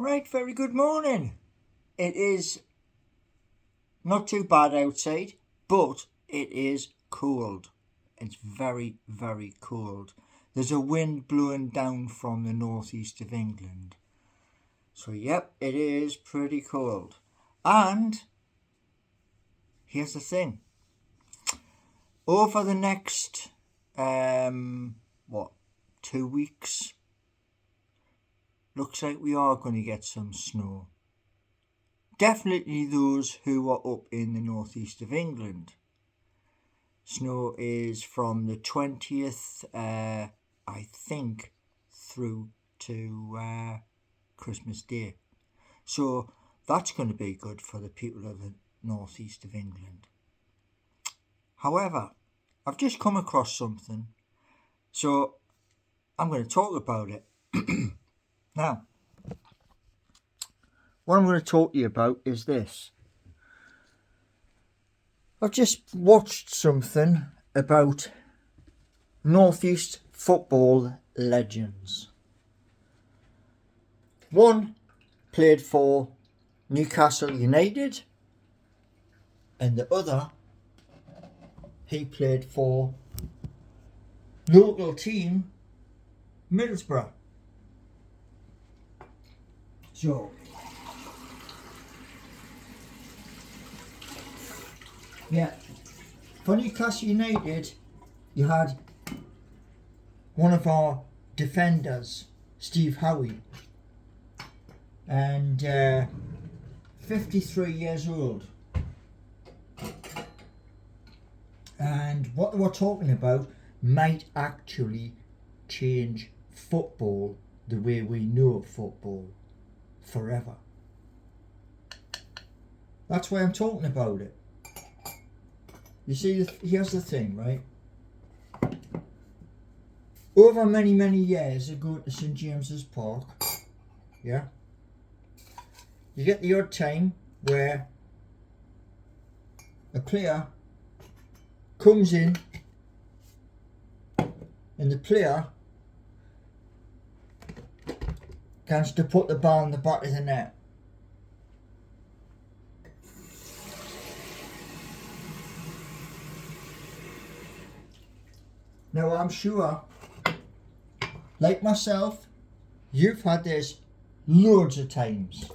Right, very good morning. It is not too bad outside, but it is cold. It's very, very cold. There's a wind blowing down from the northeast of England. So, yep, it is pretty cold. And here's the thing. Over the next, 2 weeks, looks like we are going to get some snow. Definitely those who are up in the northeast of England. Snow is from the 20th, I think, through to Christmas Day. So that's going to be good for the people of the northeast of England. However, I've just come across something, so I'm going to talk about it. Now, what I'm going to talk to you about is this. I've just watched something about Northeast football legends. One played for Newcastle United, and the other, he played for local team Middlesbrough. So, yeah, for Newcastle United, you had one of our defenders, Steve Howey, and 53 years old. And what we're talking about might actually change football the way we know football forever. That's why I'm talking about it. You see, here's the thing, right? Over many, many years of going to St James's Park, yeah, you get the odd time where a player comes in and the player gets to put the ball in the back of the net. Now I'm sure, like myself, you've had this loads of times.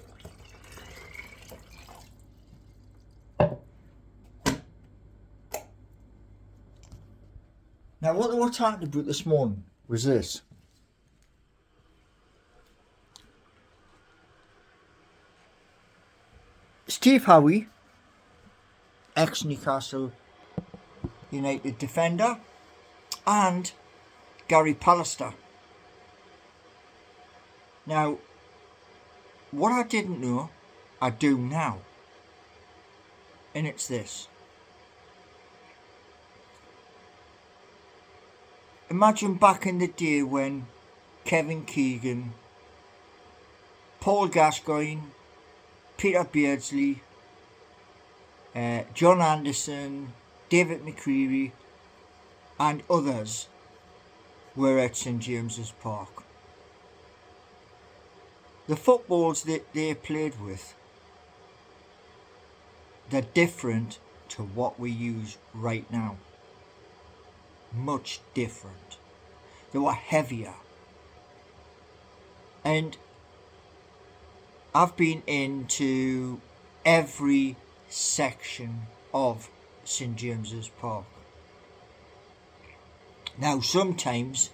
Now what they were talking about this morning was this. Steve Howey, ex-Newcastle United defender, and Gary Pallister. Now, what I didn't know, I do now. And it's this. Imagine back in the day when Kevin Keegan, Paul Gascoigne, Peter Beardsley, John Anderson, David McCreery and others were at St James's Park. The footballs that they played with, they're different to what we use right now. Much different. They were heavier. And I've been into every section of St James's Park. Now sometimes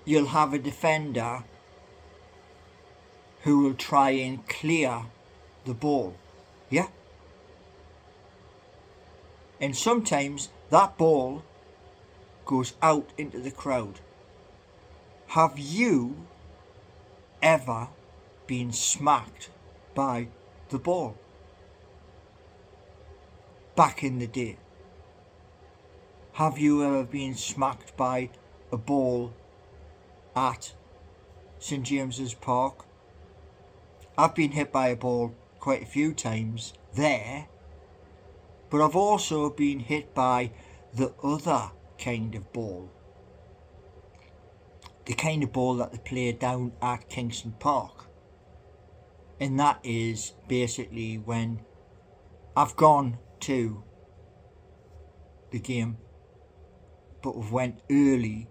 you'll have a defender who will try and clear the ball, yeah? And sometimes that ball goes out into the crowd. Have you ever been smacked by the ball back in the day? Have you ever been smacked by a ball at St James's Park? I've been hit by a ball quite a few times there, but I've also been hit by the other kind of ball. The kind of ball that they play down at Kingston Park. And that is basically when I've gone to the game, but we went early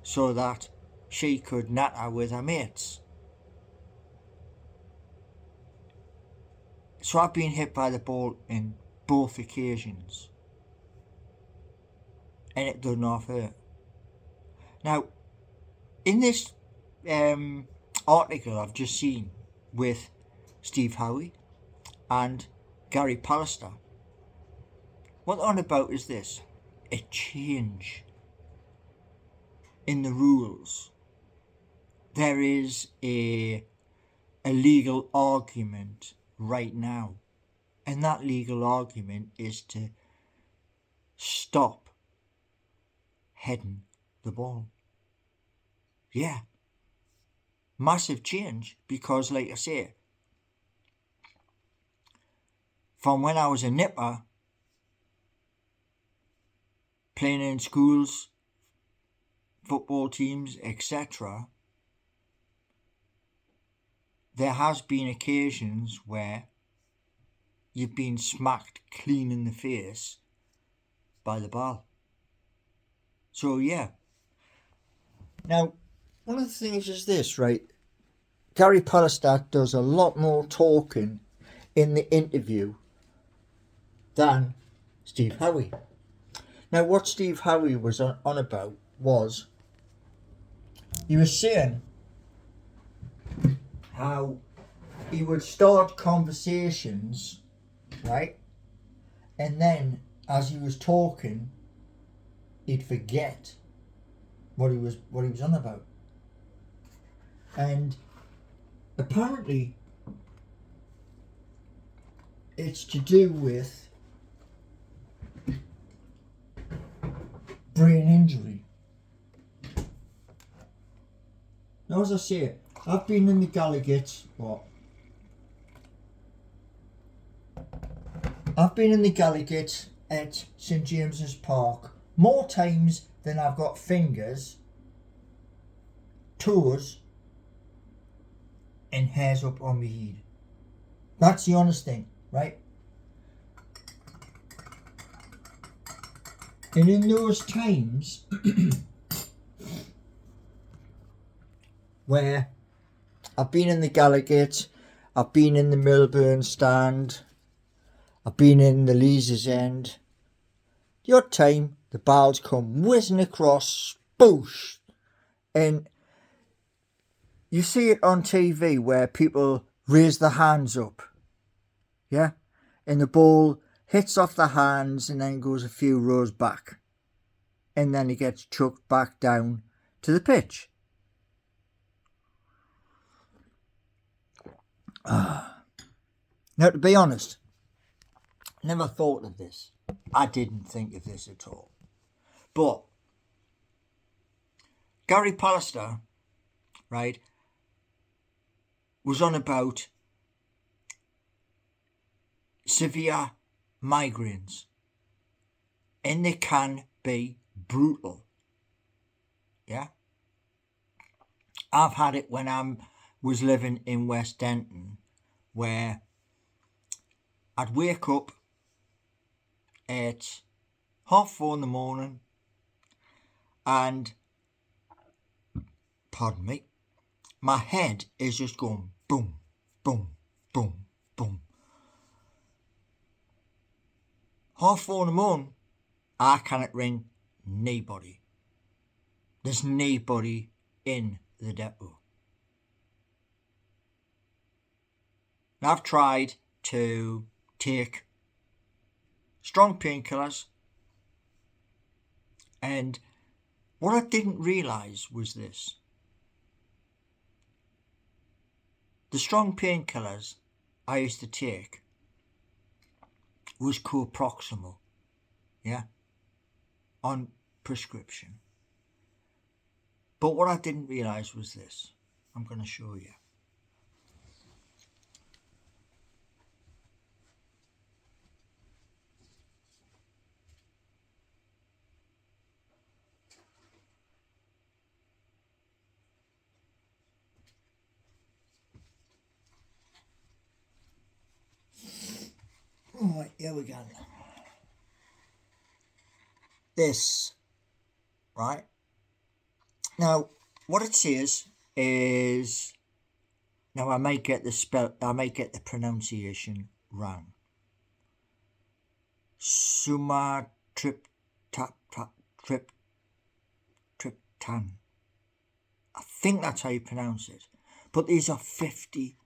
so that she could natter with her mates. So I've been hit by the ball in both occasions, and it doesn't half hurt. Now, in this article I've just seen with Steve Howey and Gary Pallister, what they're on about is this: a change in the rules. There is a legal argument right now, and that legal argument is to stop heading the ball. Yeah, massive change, because like I say, from when I was a nipper playing in schools, football teams, etc., there has been occasions where you've been smacked clean in the face by the ball. So yeah. Now, one of the things is this, right? Gary Pallister does a lot more talking in the interview than Steve Howey. Now, what Steve Howey was on about was, he was saying how he would start conversations, right? And then as he was talking, he'd forget what he was on about. And apparently it's to do with brain injury. Now, as I say, I've been in the Gallowgate, I've been in the Gallowgate at St James's Park more times than I've got fingers, toes and hairs up on my head. That's the honest thing, right? And in those times where I've been in the Gallowgate, I've been in the Milburn stand, I've been in the Leazes End, the odd time the balls come whizzing across, boosh, and you see it on TV where people raise their hands up, yeah, and the ball hits off the hands and then goes a few rows back, and then it gets chucked back down to the pitch. Now, to be honest, never thought of this. I didn't think of this at all. But Gary Pallister, right, was on about severe migraines, and they can be brutal. Yeah, I've had it when I was living in West Denton, where I'd wake up at 4:30 in the morning and, pardon me, my head is just going boom, boom, boom, boom. 4:30 in the morning, I cannot ring nobody. There's nobody in the depot. Now, I've tried to take strong painkillers, and what I didn't realise was this: the strong painkillers I used to take was coproximal, yeah, on prescription. But what I didn't realise was this. I'm going to show you. here we go. This, right? Now, what it says is, now I may get the pronunciation wrong. Sumatriptan. I think that's how you pronounce it. But these are 50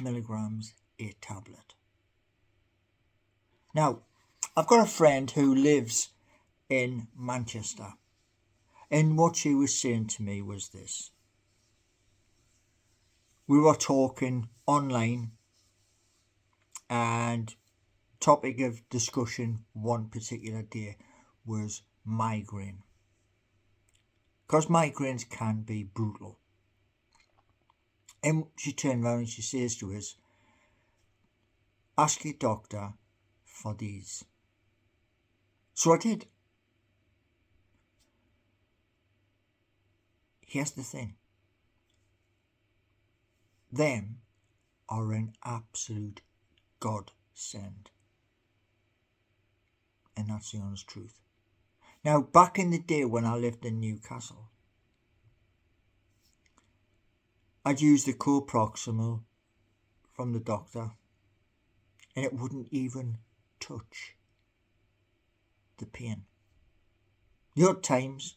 milligrams a tablet. Now, I've got a friend who lives in Manchester, and what she was saying to me was this. We were talking online, and topic of discussion one particular day was migraine. Because migraines can be brutal. And she turned around and she says to us, ask your doctor for these. So I did. Here's the thing. Them are an absolute godsend. And that's the honest truth. Now, back in the day when I lived in Newcastle, I'd use the co-proximal from the doctor, and it wouldn't even touch the pain. The odd times,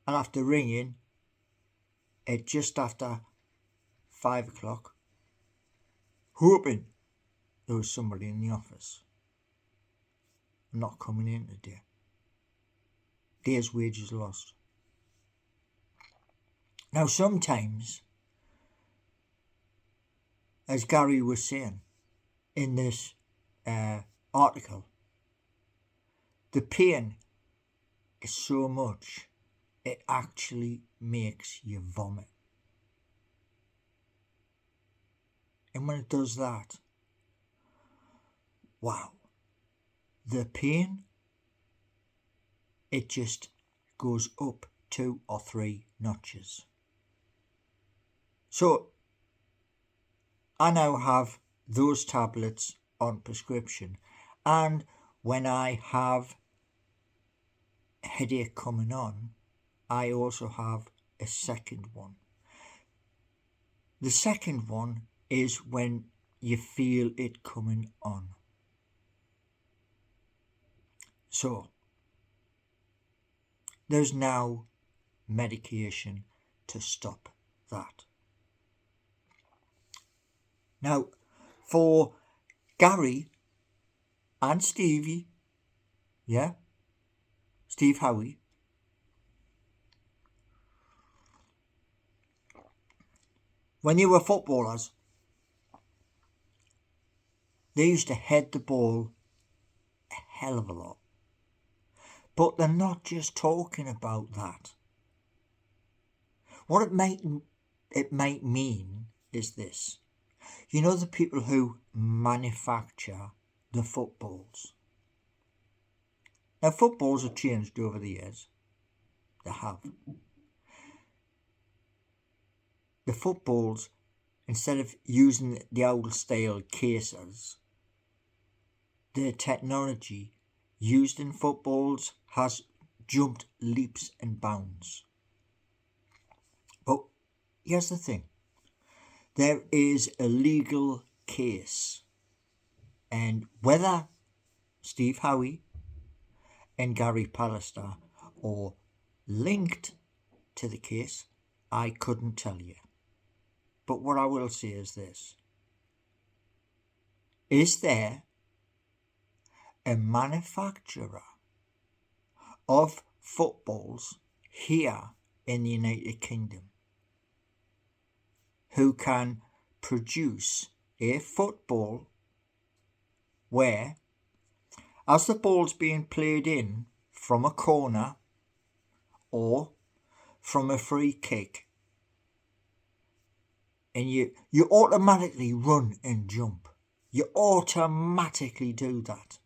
I'll have to ring in at just after 5 o'clock, hoping there was somebody in the office. I'm not coming in today. Day's wages lost. Now sometimes, as Gary was saying in this article, the pain is so much it actually makes you vomit. And when it does that, wow, the pain, it just goes up 2 or 3 notches. So I now have those tablets on prescription, and when I have a headache coming on, I also have a second one. The second one is when you feel it coming on. So there's now medication to stop that. Now, for Gary and Stevie, Steve Howey, when they were footballers, they used to head the ball a hell of a lot. But they're not just talking about that. What it might mean is this. You know the people who manufacture the footballs? Now footballs have changed over the years. They have. The footballs, instead of using the old style cases, the technology used in footballs has jumped leaps and bounds. But here's the thing. There is a legal case, and whether Steve Howey and Gary Pallister are linked to the case, I couldn't tell you. But what I will say is this. Is there a manufacturer of footballs here in the United Kingdom who can produce a football where, as the ball's being played in from a corner or from a free kick, and you automatically run and jump. You automatically do that.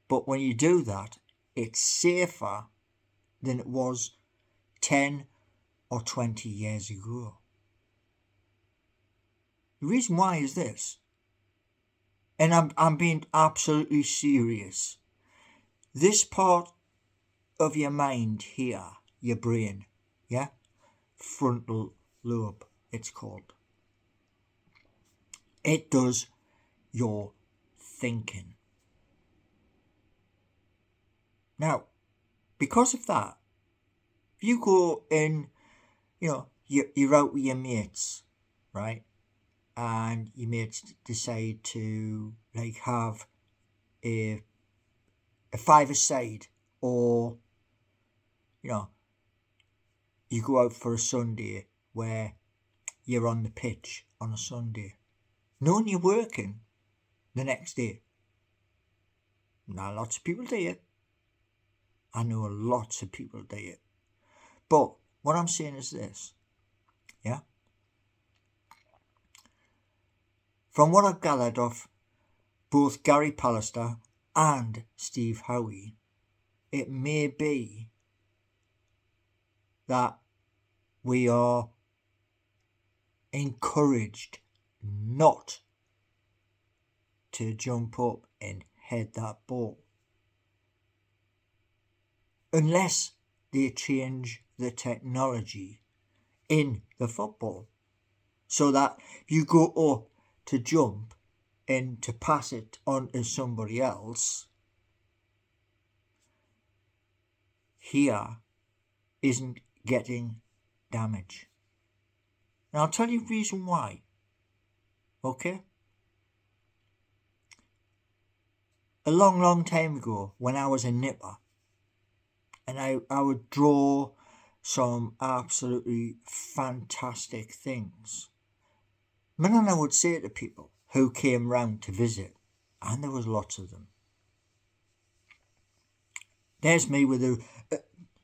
But when you do that, it's safer than it was 10 or 20 years ago. The reason why is this, and I'm being absolutely serious. This part of your mind here, your brain, yeah, frontal lobe, it's called. It does your thinking. Now, because of that, if you go and, you're out with your mates, right? And your mates decide to like have a five-a-side, or you go out for a Sunday where you're on the pitch on a Sunday, knowing you're working the next day. Now, lots of people do it. I know lots of people do it. But what I'm saying is this, yeah? From what I've gathered of both Gary Pallister and Steve Howey, it may be that we are encouraged not to jump up and head that ball unless they change the technology in the football so that you go up to jump and to pass it on to somebody else here isn't getting damage. And I'll tell you the reason why. Okay? A long time ago, when I was a nipper, and I would draw some absolutely fantastic things, my nana would say to people who came round to visit, and there was lots of them. There's me with you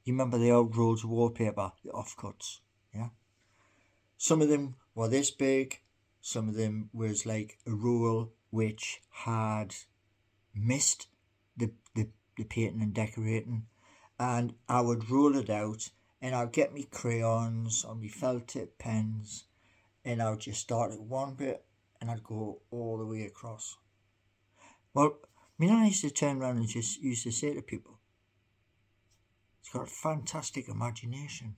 remember the old Rhodes wallpaper, the offcuts, yeah? Some of them were this big, some of them was like a roll which had missed the painting and decorating, and I would roll it out, and I'd get me crayons or me felt tip pens, and I would just start at one bit and I'd go all the way across. Well, me and I used to turn around and just used to say to people, it's got a fantastic imagination.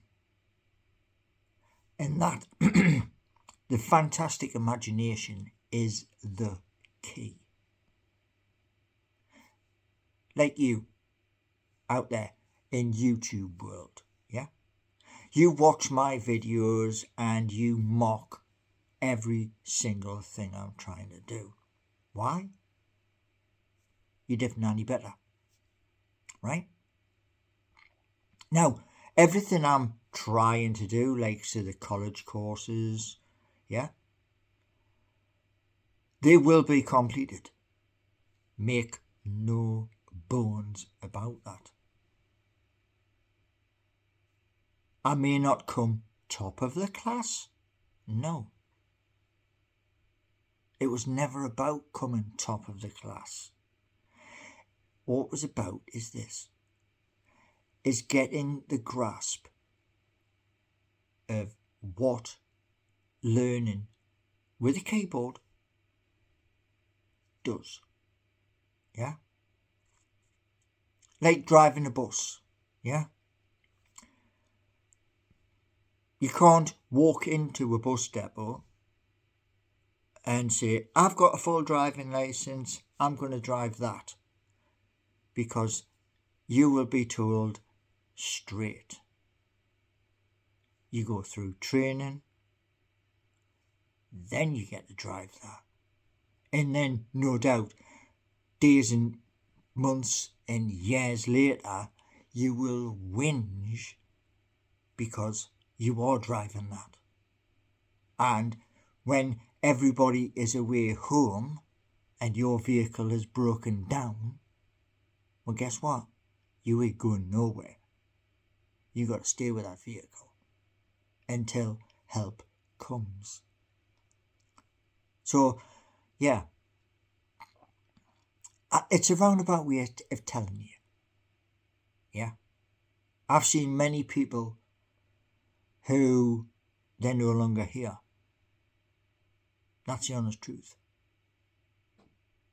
And that, the fantastic imagination is the key. Like you, out there in YouTube world, yeah? You watch my videos and you mock every single thing I'm trying to do. Why? You didn't know any better, right? Now, everything I'm trying to do, like say the college courses, yeah, they will be completed. Make no bones about that. I may not come top of the class. No. It was never about coming top of the class. What it was about is this, is getting the grasp of what learning with a keyboard does. Yeah? Like driving a bus. Yeah? You can't walk into a bus depot and say, I've got a full driving license, I'm going to drive that. Because you will be told straight. You go through training, then you get to drive that. And then, no doubt, days and months and years later, you will whinge because you are driving that. And when everybody is away home and your vehicle is broken down, well, guess what? You ain't going nowhere. You got to stay with that vehicle until help comes. So, yeah, it's a roundabout way of telling you. Yeah, I've seen many people who they're no longer here. That's the honest truth.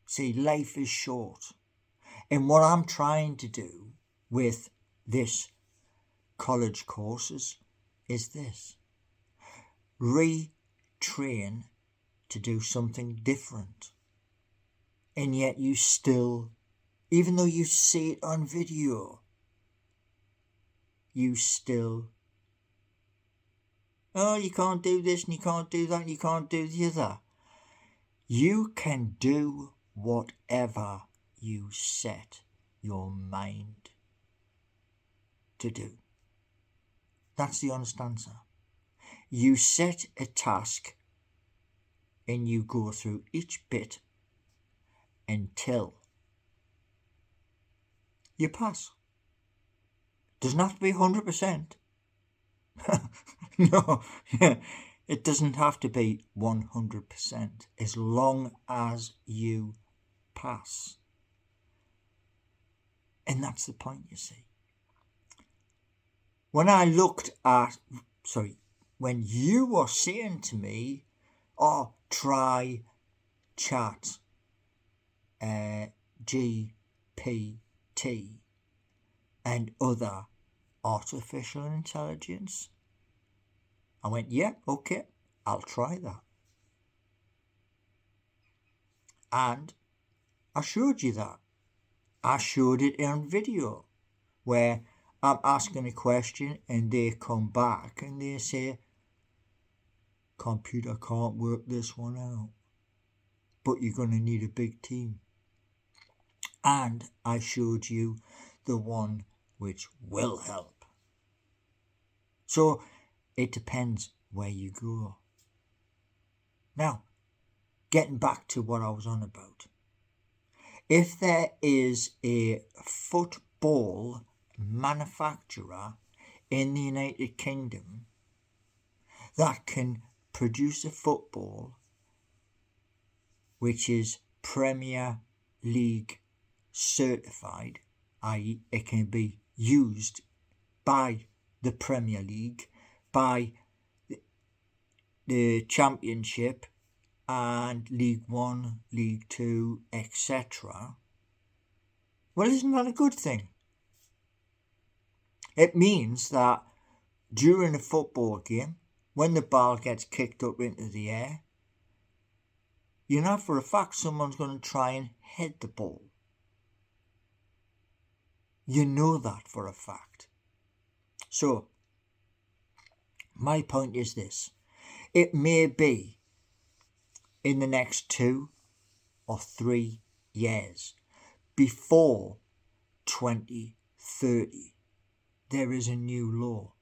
See, life is short. And what I'm trying to do with this college courses is this. Retrain to do something different. And yet you still, even though you see it on video, you still, oh, you can't do this and you can't do that and you can't do the other. You can do whatever you set your mind to do. That's the honest answer. You set a task and you go through each bit until you pass. Doesn't have to be 100%. No, it doesn't have to be 100% as long as you pass. And that's the point, you see. When you were saying to me, oh, try chat GPT and other artificial intelligence, I went, yeah, okay, I'll try that. And I showed you that. I showed it on video where I'm asking a question and they come back and they say, computer can't work this one out, but you're going to need a big team. And I showed you the one which will help. So it depends where you go. Now, getting back to what I was on about. If there is a football manufacturer in the United Kingdom that can produce a football which is Premier League certified, i.e. it can be used by the Premier League, by the Championship and League One, League Two, etc. Well, isn't that a good thing? It means that during a football game, when the ball gets kicked up into the air, you know for a fact someone's going to try and head the ball. You know that for a fact. So, my point is this. It may be in the next 2 or 3 years, before 2030, there is a new law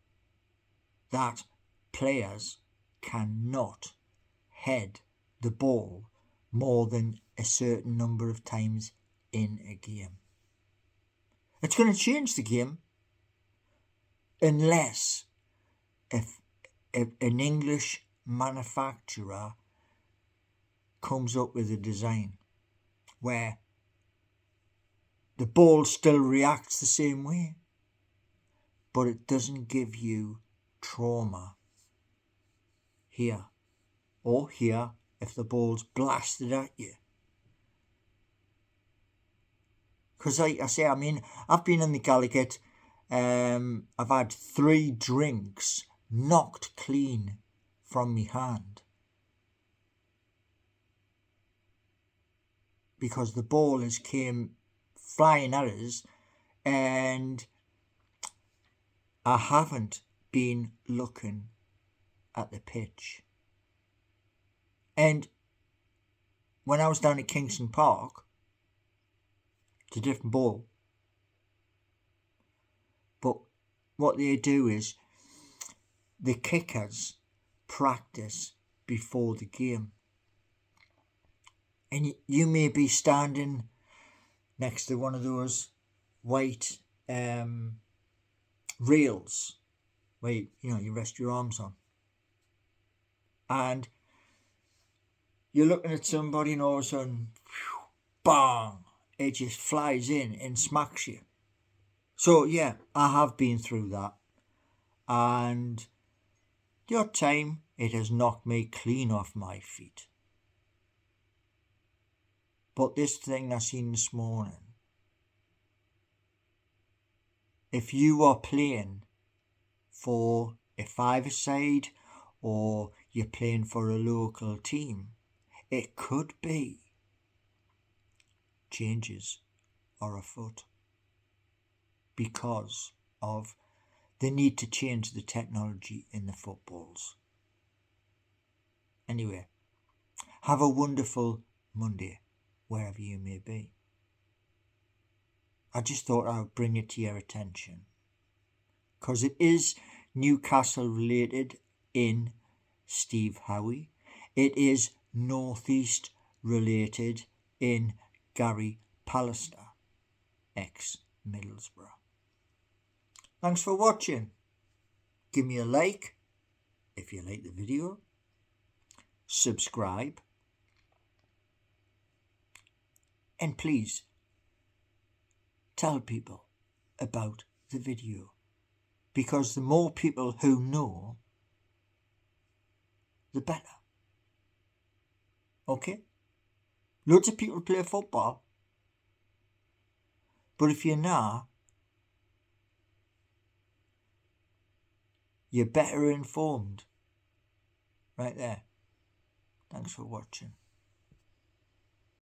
that players cannot head the ball more than a certain number of times in a game. It's going to change the game unless if an English manufacturer comes up with a design where the ball still reacts the same way, but it doesn't give you trauma here or here if the ball's blasted at you. Because like I say, I've been in the Gallagher, I've had 3 drinks knocked clean from my hand because the ball has came flying at us and I haven't been looking at the pitch. And when I was down at Kingston Park, it's a different ball. But what they do is the kickers practice before the game. And you may be standing next to one of those white rails where you rest your arms on. And you're looking at somebody and all of a sudden, bang, it just flies in and smacks you. So yeah, I have been through that. And the odd time, it has knocked me clean off my feet. But this thing I seen this morning, if you are playing for a five-a-side or you're playing for a local team, it could be changes are afoot because of the need to change the technology in the footballs. Anyway, have a wonderful Monday, wherever you may be. I just thought I would bring it to your attention because it is Newcastle related in Steve Howey. It is Northeast related in Gary Pallister, ex-Middlesbrough. Thanks for watching. Give me a like if you like the video. Subscribe. And please tell people about the video, because the more people who know, the better. Okay? Loads of people play football, but if you're not, you're better informed. Right there. Thanks for watching.